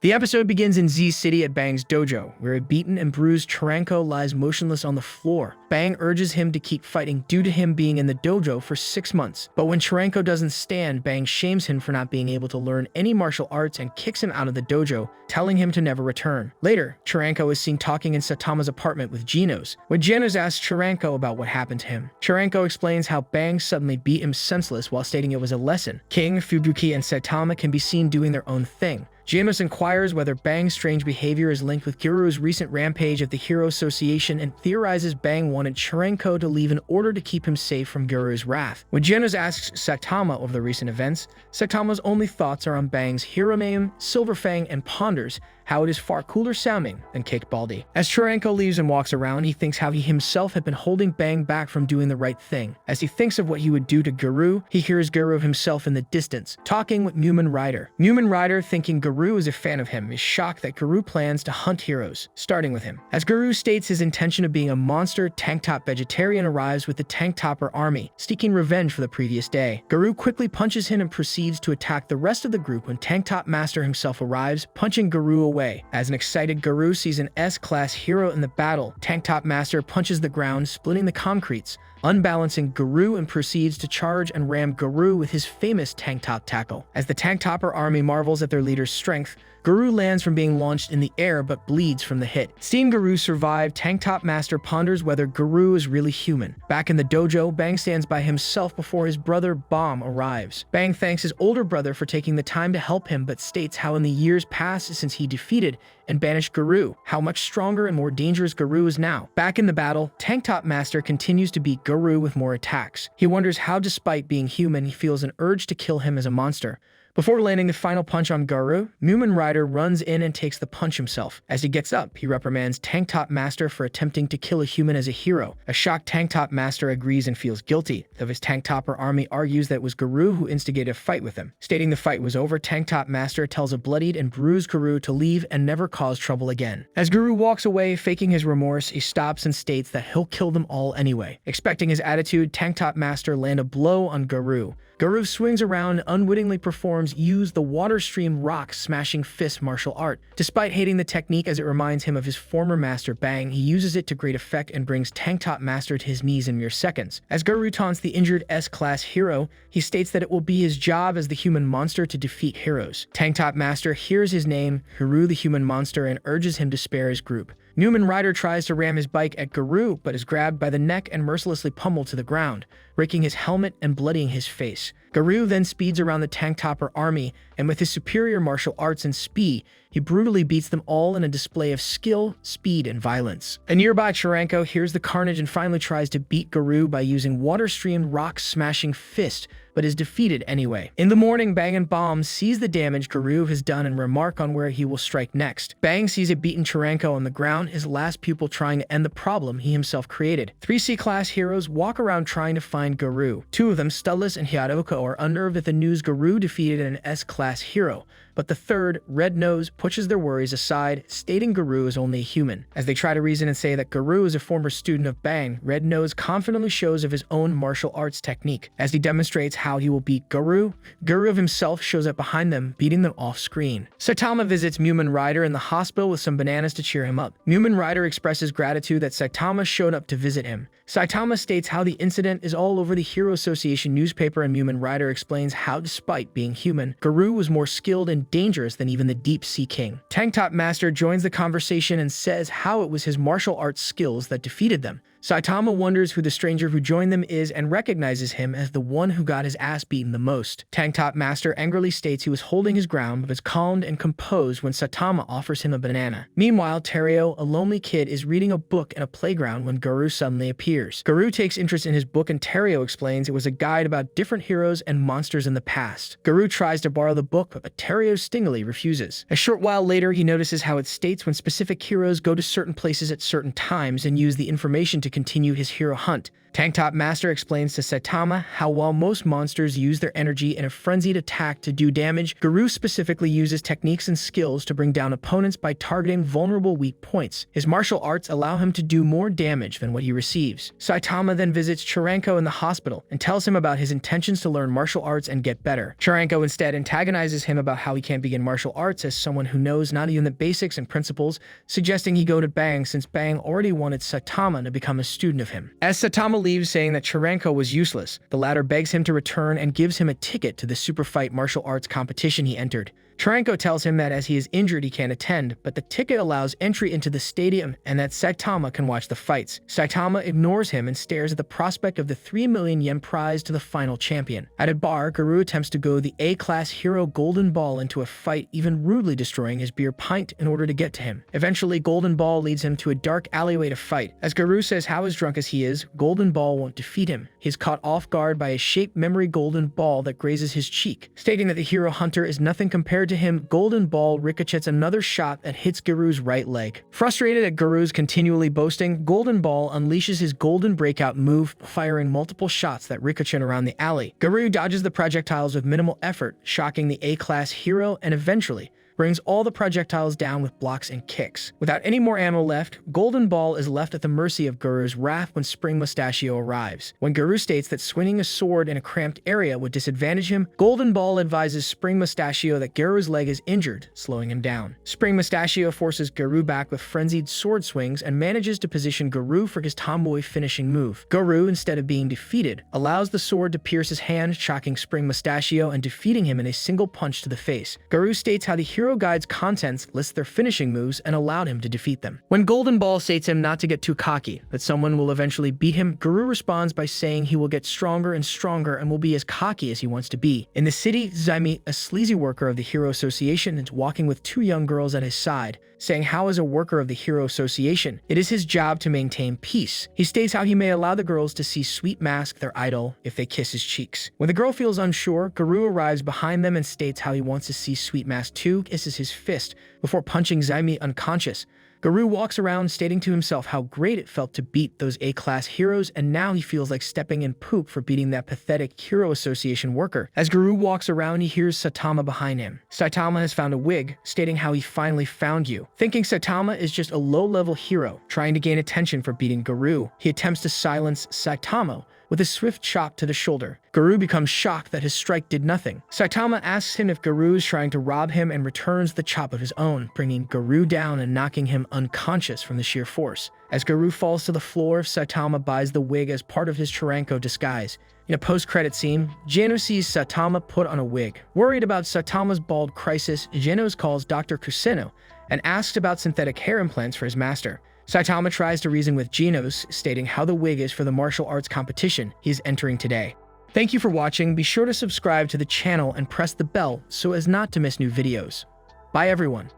The episode begins in Z City at Bang's dojo, where a beaten and bruised Chiranko lies motionless on the floor. Bang urges him to keep fighting due to him being in the dojo for 6 months. But when Chiranko doesn't stand, Bang shames him for not being able to learn any martial arts and kicks him out of the dojo, telling him to never return. Later, Chiranko is seen talking in Saitama's apartment with Genos. When Genos asks Chiranko about what happened to him, Chiranko explains how Bang suddenly beat him senseless while stating it was a lesson. King, Fubuki, and Saitama can be seen doing their own thing. Genos inquires whether Bang's strange behavior is linked with Guru's recent rampage of the Hero Association and theorizes Bang wanted Chiranko to leave in order to keep him safe from Guru's wrath. When Genos asks Saitama over the recent events, Saitama's only thoughts are on Bang's hero name, Silverfang, and ponders how it is far cooler sounding than Kick Baldi. As Chiranko leaves and walks around, he thinks how he himself had been holding Bang back from doing the right thing. As he thinks of what he would do to Guru, he hears Guru himself in the distance, talking with Mumen Rider. Mumen Rider, thinking Guru is a fan of him, is shocked that Guru plans to hunt heroes, starting with him. As Guru states his intention of being a monster, Tank Top Vegetarian arrives with the Tank Topper army, seeking revenge for the previous day. Guru quickly punches him and proceeds to attack the rest of the group when Tank Top Master himself arrives, punching Guru away. As an excited Guru sees an S-class hero in the battle, Tank Top Master punches the ground, splitting the concretes, unbalancing Guru, and proceeds to charge and ram Guru with his famous Tank Top tackle. As the Tank Topper army marvels at their leader's strength, Guru lands from being launched in the air but bleeds from the hit. Seeing Guru survive, Tank Top Master ponders whether Guru is really human. Back in the dojo, Bang stands by himself before his brother Bomb arrives. Bang thanks his older brother for taking the time to help him but states how in the years past since he defeated and banished Guru, how much stronger and more dangerous Guru is now. Back in the battle, Tank Top Master continues to beat Guru with more attacks. He wonders how despite being human, he feels an urge to kill him as a monster. Before landing the final punch on Guru, Mumen Rider runs in and takes the punch himself. As he gets up, he reprimands Tank Top Master for attempting to kill a human as a hero. A shocked Tank Top Master agrees and feels guilty, though his Tank Topper army argues that it was Guru who instigated a fight with him. Stating the fight was over, Tank Top Master tells a bloodied and bruised Guru to leave and never cause trouble again. As Guru walks away, faking his remorse, he stops and states that he'll kill them all anyway. Expecting his attitude, Tank Top Master land a blow on Guru. Guru swings around and unwittingly performs Use the Water Stream Rock Smashing Fist martial art. Despite hating the technique as it reminds him of his former master Bang, he uses it to great effect and brings Tank Top Master to his knees in mere seconds. As Guru taunts the injured S-class hero, he states that it will be his job as the human monster to defeat heroes. Tank Top Master hears his name, Guru the human monster, and urges him to spare his group. Mumen Rider tries to ram his bike at Guru, but is grabbed by the neck and mercilessly pummeled to the ground, breaking his helmet and bloodying his face. Guru then speeds around the Tank Topper army, and with his superior martial arts and speed, he brutally beats them all in a display of skill, speed, and violence. A nearby Chiranko hears the carnage and finally tries to beat Guru by using Water Stream Rock Smashing Fist, but is defeated anyway. In the morning, Bang and Bomb sees the damage Guru has done and remark on where he will strike next. Bang sees a beaten Chiranko on the ground, his last pupil trying to end the problem he himself created. 3 C-class heroes walk around trying to find Guru. 2 of them, Studless and Hyadoka, are unnerved at the news Guru defeated an S-class hero, but the third, Red Nose, pushes their worries aside, stating Guru is only a human. As they try to reason and say that Guru is a former student of Bang, Red Nose confidently shows of his own martial arts technique. As he demonstrates how he will beat Guru, Guru himself shows up behind them, beating them off screen. Saitama visits Mumen Rider in the hospital with some bananas to cheer him up. Mumen Rider expresses gratitude that Saitama showed up to visit him. Saitama states how the incident is all over the Hero Association newspaper, and Mumen Rider explains how despite being human, Guru was more skilled and dangerous than even the Deep Sea King. Tank Top Master joins the conversation and says how it was his martial arts skills that defeated them. Saitama wonders who the stranger who joined them is and recognizes him as the one who got his ass beaten the most. Tank Top Master angrily states he was holding his ground but is calmed and composed when Saitama offers him a banana. Meanwhile, Terio, a lonely kid, is reading a book in a playground when Guru suddenly appears. Guru takes interest in his book and Terio explains it was a guide about different heroes and monsters in the past. Guru tries to borrow the book, but Terio stingily refuses. A short while later, he notices how it states when specific heroes go to certain places at certain times and use the information to continue his hero hunt. Tank Top Master explains to Saitama how while most monsters use their energy in a frenzied attack to do damage, Guru specifically uses techniques and skills to bring down opponents by targeting vulnerable weak points. His martial arts allow him to do more damage than what he receives. Saitama then visits Chiranko in the hospital and tells him about his intentions to learn martial arts and get better. Chiranko instead antagonizes him about how he can't begin martial arts as someone who knows not even the basics and principles, suggesting he go to Bang since Bang already wanted Saitama to become a student of him. As Saitama leaves saying that Chiranko was useless, the latter begs him to return and gives him a ticket to the super fight martial arts competition he entered. Chiranko tells him that as he is injured he can't attend, but the ticket allows entry into the stadium and that Saitama can watch the fights. Saitama ignores him and stares at the prospect of the 3 million yen prize to the final champion. At a bar, Guru attempts to go the A-class hero Golden Ball into a fight, even rudely destroying his beer pint in order to get to him. Eventually, Golden Ball leads him to a dark alleyway to fight. As Guru says how as drunk as he is, Golden Ball won't defeat him. He is caught off guard by a shaped memory golden ball that grazes his cheek. Stating that the hero hunter is nothing compared to him, Golden Ball ricochets another shot that hits Guru's right leg. Frustrated at Guru's continually boasting, Golden Ball unleashes his golden breakout move, firing multiple shots that ricochet around the alley. Guru dodges the projectiles with minimal effort, shocking the A-class hero and eventually brings all the projectiles down with blocks and kicks. Without any more ammo left, Golden Ball is left at the mercy of Guru's wrath when Spring Mustachio arrives. When Guru states that swinging a sword in a cramped area would disadvantage him, Golden Ball advises Spring Mustachio that Guru's leg is injured, slowing him down. Spring Mustachio forces Guru back with frenzied sword swings and manages to position Guru for his tomboy finishing move. Guru, instead of being defeated, allows the sword to pierce his hand, shocking Spring Mustachio and defeating him in a single punch to the face. Guru states how the hero guide's contents list their finishing moves and allowed him to defeat them. When Golden Ball states him not to get too cocky, that someone will eventually beat him, Guru responds by saying he will get stronger and stronger and will be as cocky as he wants to be. In the city, Zaimi, a sleazy worker of the Hero Association, is walking with 2 young girls at his side, saying how as a worker of the Hero Association, it is his job to maintain peace. He states how he may allow the girls to see Sweet Mask, their idol, if they kiss his cheeks. When the girl feels unsure, Guru arrives behind them and states how he wants to see Sweet Mask too, kisses his fist before punching Zaimi unconscious. Guru walks around stating to himself how great it felt to beat those A-class heroes, and now he feels like stepping in poop for beating that pathetic Hero Association worker. As Guru walks around, he hears Saitama behind him. Saitama has found a wig, stating how he finally found you. Thinking Saitama is just a low-level hero, trying to gain attention for beating Guru, he attempts to silence Saitama with a swift chop to the shoulder. Guru becomes shocked that his strike did nothing. Saitama asks him if Guru is trying to rob him and returns the chop of his own, bringing Guru down and knocking him unconscious from the sheer force. As Guru falls to the floor, Saitama buys the wig as part of his Chiranko disguise. In a post-credit scene, Genos sees Saitama put on a wig. Worried about Saitama's bald crisis, Genos calls Dr. Kuseno and asks about synthetic hair implants for his master. Saitama tries to reason with Genos, stating how the wig is for the martial arts competition he's entering today. Thank you for watching. Be sure to subscribe to the channel and press the bell so as not to miss new videos. Bye everyone.